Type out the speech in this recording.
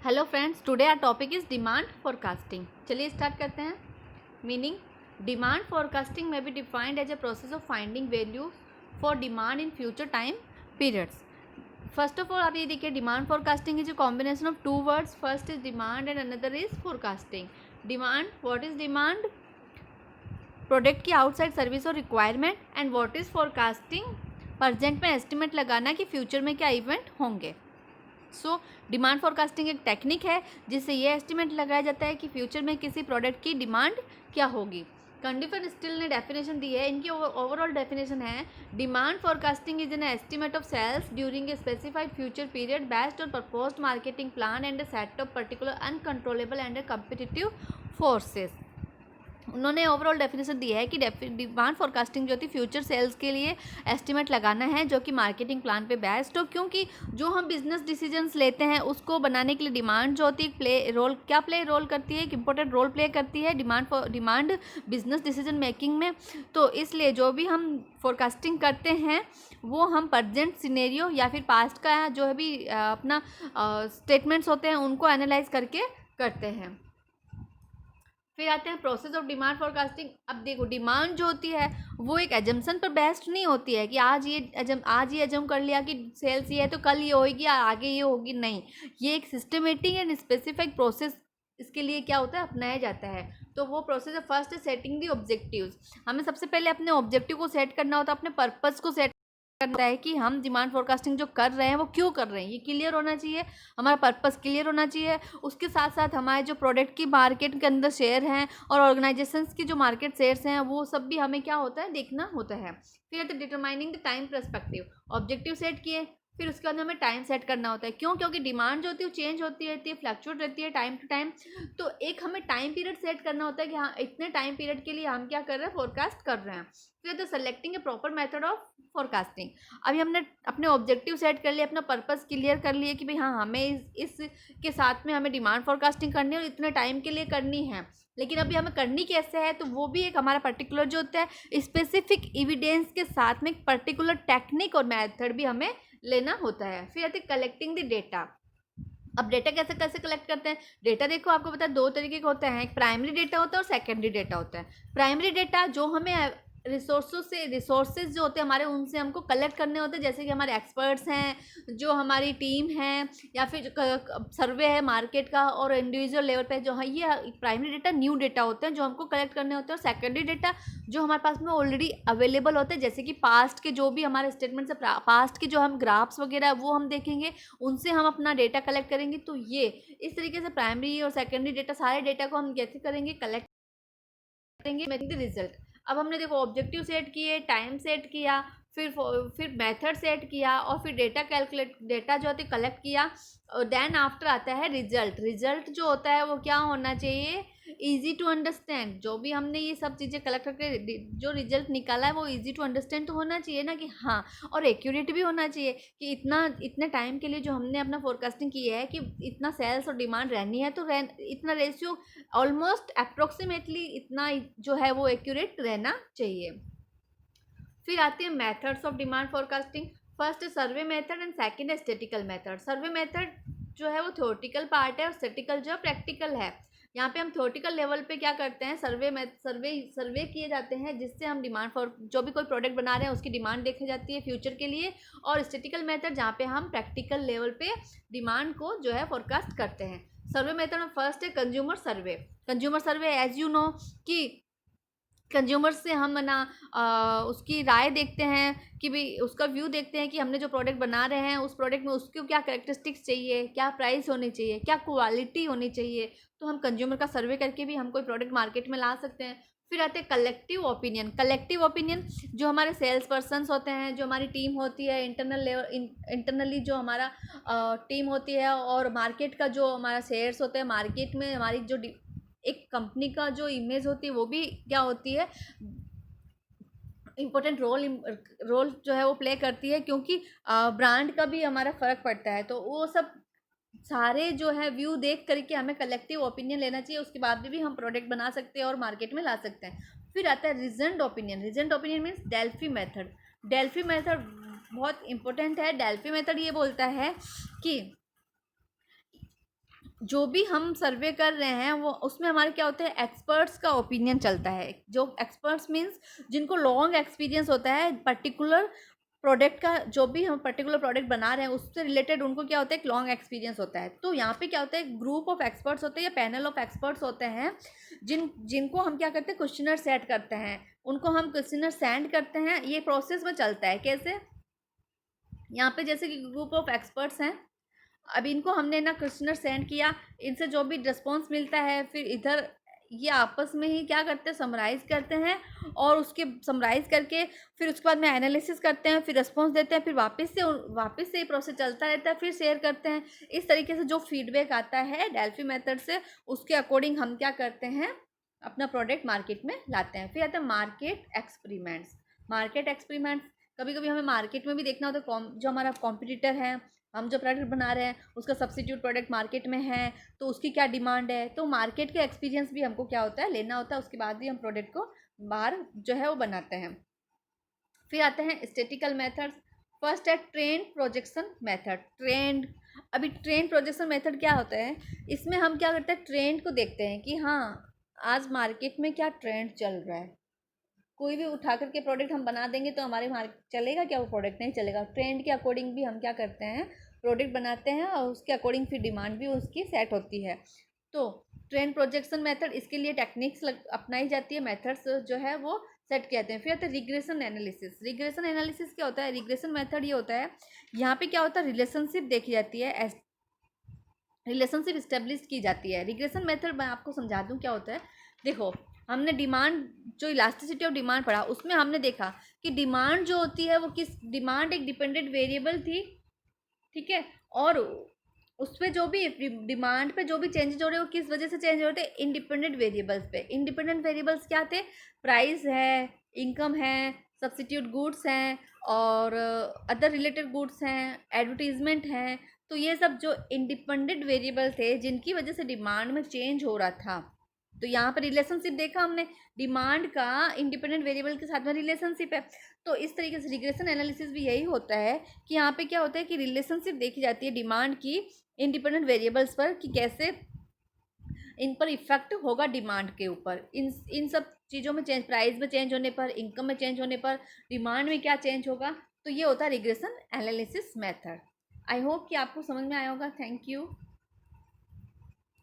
Hello friends, today our topic is demand forecasting. चलिए start करते हैं। मीनिंग, डिमांड फोरकास्टिंग में be defined as a process of finding value for demand in future time periods. First of all आप ये देखिए, demand forecasting is a combination of two words. First is demand and another is forecasting. Demand, what is demand? Product की outside service और requirement. And what is forecasting? Present में estimate लगाना कि future में क्या इवेंट होंगे। So demand forecasting एक technique है जिससे ये एस्टिमेट लगाया जाता है कि फ्यूचर में किसी प्रोडक्ट की डिमांड क्या होगी। कंडीफर स्टिल ने डेफिनेशन दी है, इनकी ओवरऑल डेफिनेशन है, demand forecasting is an estimate of sales during a specified future period based on proposed marketing plan and a set of particular uncontrollable and competitive forces. उन्होंने overall definition दी है कि demand forecasting जो थी future sales के लिए estimate लगाना है जो कि मार्केटिंग प्लान पे बेस्ड हो, क्योंकि जो हम बिजनेस डिसीजंस लेते हैं उसको बनाने के लिए डिमांड जो होती है प्ले रोल करती है, एक इंपॉर्टेंट रोल प्ले करती है डिमांड बिजनेस डिसीजन मेकिंग में। तो इसलिए जो भी हम फोरकास्टिंग करते हैं वो हम प्रेजेंट सिनेरियो या फिर पास्ट का जो भी अपना स्टेटमेंट्स होते हैं उनको एनालाइज करके करते हैं। फिर आते हैं प्रोसेस ऑफ डिमांड फोरकास्टिंग। अब देखो, डिमांड जो होती है वो एक एजम्पशन पर बेस्ड नहीं होती है कि आज ये एजम कर लिया कि सेल्स ये है तो कल ये होगी या आगे ये होगी। नहीं, ये एक सिस्टमेटिक एंड स्पेसिफिक प्रोसेस इसके लिए क्या होता है, अपनाया जाता है। तो वो प्रोसेस है, फर्स्ट सेटिंग दी ऑब्जेक्टिव्स। हमें सबसे पहले अपने ऑब्जेक्टिव को सेट करना होता है, अपने पर्पस को सेट करना है कि हम डिमांड फोरकास्टिंग जो कर रहे हैं वो क्यों कर रहे हैं, ये क्लियर होना चाहिए, हमारा पर्पस क्लियर होना चाहिए। उसके साथ साथ हमारे जो प्रोडक्ट की मार्केट के अंदर शेयर हैं और ऑर्गेनाइजेशंस की जो मार्केट शेयर्स हैं वो सब भी हमें क्या होता है, देखना होता है। फिर determining the time perspective. Objective set किए, फिर उसके बाद हमें टाइम सेट करना होता है। क्यों? क्योंकि डिमांड जो होती है वो चेंज होती रहती है, फ्लक्चुएट रहती है टाइम टू टाइम। तो एक हमें टाइम पीरियड सेट करना होता है कि हाँ, इतने टाइम पीरियड के लिए हम क्या कर रहे हैं, फोरकास्ट कर रहे हैं। फिर the selecting A proper method of forecasting. अभी हमने अपने ऑब्जेक्टिव सेट कर लिए, अपना पर्पस क्लियर कर लिए कि भाई हाँ, हमें इस के साथ में हमें डिमांड फोरकास्टिंग करनी है और इतने टाइम के लिए करनी है। लेकिन अभी हमें करनी कैसे है, तो वो भी एक हमारा पर्टिकुलर जो होता है स्पेसिफिक एविडेंस के साथ में एक पर्टिकुलर टेक्निक और मेथड भी हमें लेना होता है। फिर आते रिकलेक्टिंग द डेटा। अब डेटा कैसे कैसे कलेक्ट करते हैं? डेटा देखो, आपको पता है दो तरीके के होते हैं, एक प्राइमरी डेटा होता है और सेकेंडरी डेटा होता है। प्राइमरी डेटा जो हमें रिसोर्सेज जो होते हैं हमारे, उनसे हमको कलेक्ट करने होते हैं, जैसे कि हमारे एक्सपर्ट्स हैं, जो हमारी टीम है, या फिर सर्वे है मार्केट का, और इंडिविजुअल लेवल पे जो है, ये प्राइमरी डेटा न्यू डेटा होते हैं जो हमको कलेक्ट करने होते हैं। और सेकेंडरी डेटा जो हमारे पास में ऑलरेडी अवेलेबल होते हैं, जैसे कि पास्ट के जो भी हमारे स्टेटमेंट्स है, पास्ट के जो हम ग्राफ्स वगैरह वो हम देखेंगे, उनसे हम अपना डेटा कलेक्ट करेंगे। तो ये इस तरीके से प्राइमरी और सेकेंडरी डेटा, सारे डेटा को हम कैसे करेंगे, कलेक्ट करेंगे, मेकिंग द रिजल्ट। अब हमने देखो ऑब्जेक्टिव सेट किए, टाइम सेट किया, फिर मेथड सेट किया, और फिर डेटा जो होती है कलेक्ट किया, और देन आफ्टर आता है रिजल्ट। रिजल्ट जो होता है वो क्या होना चाहिए, इजी टू अंडरस्टैंड। जो भी हमने ये सब चीज़ें कलेक्ट करके जो रिजल्ट निकाला है वो इजी टू अंडरस्टैंड तो होना चाहिए ना, कि हाँ, और एक्यूरेट भी होना चाहिए कि इतने टाइम के लिए जो हमने अपना फोरकास्टिंग की है कि इतना सेल्स और डिमांड रहनी है, तो इतना रेशियो ऑलमोस्ट अप्रोक्सीमेटली इतना जो है वो एक्यूरेट रहना चाहिए। फिर आती है methods of demand forecasting. First survey method and second है स्टैटिस्टिकल मेथड। सर्वे मेथड जो है वो थ्योरेटिकल पार्ट है और स्टैटिस्टिकल जो प्रैक्टिकल है। यहाँ पे हम थ्योरेटिकल लेवल पे क्या करते हैं, सर्वे किए जाते हैं, जिससे हम डिमांड फॉर जो भी कोई प्रोडक्ट बना रहे हैं उसकी डिमांड देखी जाती है फ्यूचर के लिए। और स्टैटिस्टिकल मेथड जहाँ पे हम प्रैक्टिकल लेवल पे डिमांड को जो है फोरकास्ट करते हैं। सर्वे मेथड में फर्स्ट है consumer survey. Consumer survey as you know कि कंज्यूमर से हम ना उसकी राय देखते हैं कि भाई उसका व्यू देखते हैं कि हमने जो प्रोडक्ट बना रहे हैं उस प्रोडक्ट में उसको क्या कैरेक्टरिस्टिक्स चाहिए, क्या प्राइस होनी चाहिए, क्या क्वालिटी होनी चाहिए। तो हम कंज्यूमर का सर्वे करके भी हम कोई प्रोडक्ट मार्केट में ला सकते हैं। फिर आते हैं कलेक्टिव ओपिनियन। कलेक्टिव ओपिनियन जो हमारे सेल्स पर्सनस होते हैं, जो हमारी टीम होती है, इंटरनली जो हमारा टीम होती है, और मार्केट का जो हमारा शेयर्स होते हैं, मार्केट में हमारी जो एक कंपनी का जो इमेज होती है वो भी क्या होती है, इम्पोर्टेंट रोल जो है वो प्ले करती है, क्योंकि ब्रांड का भी हमारा फ़र्क पड़ता है। तो वो सब सारे जो है व्यू देख करके हमें कलेक्टिव ओपिनियन लेना चाहिए, उसके बाद भी हम प्रोडक्ट बना सकते हैं और मार्केट में ला सकते हैं। फिर आता है reasoned opinion. Reasoned opinion means Delphi method. Delphi method बहुत इंपॉर्टेंट है। डेल्फी मेथड ये बोलता है कि जो भी हम सर्वे कर रहे हैं वो उसमें हमारे क्या होता है, एक्सपर्ट्स का ओपिनियन चलता है। जो एक्सपर्ट्स मीन्स जिनको लॉन्ग एक्सपीरियंस होता है पर्टिकुलर प्रोडक्ट का, जो भी हम पर्टिकुलर प्रोडक्ट बना रहे हैं उससे रिलेटेड उनको क्या होता है, एक लॉन्ग एक्सपीरियंस होता है। तो यहाँ पे क्या होता है, ग्रुप ऑफ एक्सपर्ट्स होते हैं या पैनल ऑफ एक्सपर्ट्स होते हैं जिनको हम क्या करते हैं, क्वेश्चनर सेट करते हैं, उनको हम क्वेश्चनर सेंड करते हैं। ये प्रोसेस में चलता है कैसे, यहाँ पे जैसे कि ग्रुप ऑफ एक्सपर्ट्स हैं, अब इनको हमने ना क्वेश्चनर सेंड किया, इनसे जो भी रिस्पॉन्स मिलता है फिर इधर ये आपस में ही क्या करते हैं, समराइज़ करते हैं, और उसके समराइज़ करके फिर उसके बाद में एनालिसिस करते हैं, फिर रिस्पॉन्स देते हैं, फिर वापस से ये प्रोसेस चलता रहता है, फिर शेयर करते हैं। इस तरीके से जो फीडबैक आता है डेल्फी मेथड से, उसके अकॉर्डिंग हम क्या करते हैं, अपना प्रोडक्ट मार्केट में लाते हैं। फिर आता है मार्केट एक्सपेरिमेंट्स। मार्केट एक्सपेरिमेंट्स कभी कभी हमें मार्केट में भी देखना होता है, जो हमारा कॉम्पिटिटर है, हम जो प्रोडक्ट बना रहे हैं उसका सब्सिट्यूट प्रोडक्ट मार्केट में है तो उसकी क्या डिमांड है, तो मार्केट का एक्सपीरियंस भी हमको क्या होता है, लेना होता है। उसके बाद भी हम प्रोडक्ट को बाहर जो है वो बनाते हैं। फिर आते हैं स्टैटिकल मेथड्स। फर्स्ट है trend projection method. Trend projection method क्या होता है, इसमें हम क्या करते हैं, ट्रेंड को देखते हैं कि हाँ आज मार्केट में क्या ट्रेंड चल रहा है। कोई भी उठा करके प्रोडक्ट हम बना देंगे तो हमारे मार्केट चलेगा क्या, वो प्रोडक्ट नहीं चलेगा। ट्रेंड के अकॉर्डिंग भी हम क्या करते हैं, प्रोडक्ट बनाते हैं, और उसके अकॉर्डिंग फिर डिमांड भी उसकी सेट होती है। तो ट्रेंड प्रोजेक्शन मेथड, इसके लिए टेक्निक्स अपनाई जाती है, मेथड्स जो है वो सेट किए जाते हैं। फिर आता है रिग्रेशन एनालिसिस। रिग्रेशन एनालिसिस क्या होता है, रिग्रेशन मेथड ये होता है, यहाँ पे क्या होता है, रिलेशनशिप देखी जाती है, रिलेशनशिप इस्टेब्लिश की जाती है। रिग्रेशन मेथड मैं आपको समझा दूँ क्या होता है। देखो हमने डिमांड, जो इलास्टिसिटी ऑफ डिमांड पढ़ा, उसमें हमने देखा कि डिमांड जो होती है वो डिमांड एक डिपेंडेंट वेरिएबल थी, ठीक है, और उस पर जो भी डिमांड पे जो भी चेंजेस हो रहे हैं वो किस वजह से चेंज हो रहे थे, इंडिपेंडेंट वेरिएबल्स पे। इंडिपेंडेंट वेरिएबल्स क्या थे, प्राइस है, इनकम है, सब्सिट्यूट गुड्स हैं, और अदर रिलेटेड गुड्स हैं, एडवर्टीजमेंट हैं। तो ये सब जो इंडिपेंडेंट वेरिएबल थे जिनकी वजह से डिमांड में चेंज हो रहा था, तो यहाँ पर रिलेशनशिप देखा हमने, डिमांड का इंडिपेंडेंट वेरिएबल के साथ में रिलेशनशिप है। तो इस तरीके से रिग्रेशन एनालिसिस भी यही होता है कि यहाँ पे क्या होता है कि रिलेशनशिप देखी जाती है डिमांड की इंडिपेंडेंट वेरिएबल्स पर, कि कैसे इन पर इफेक्ट होगा डिमांड के ऊपर, इन सब चीज़ों में चेंज, प्राइस में चेंज होने पर, इनकम में चेंज होने पर, डिमांड में क्या चेंज होगा। तो ये होता है regression analysis method. I hope कि आपको समझ में आया होगा। Thank you.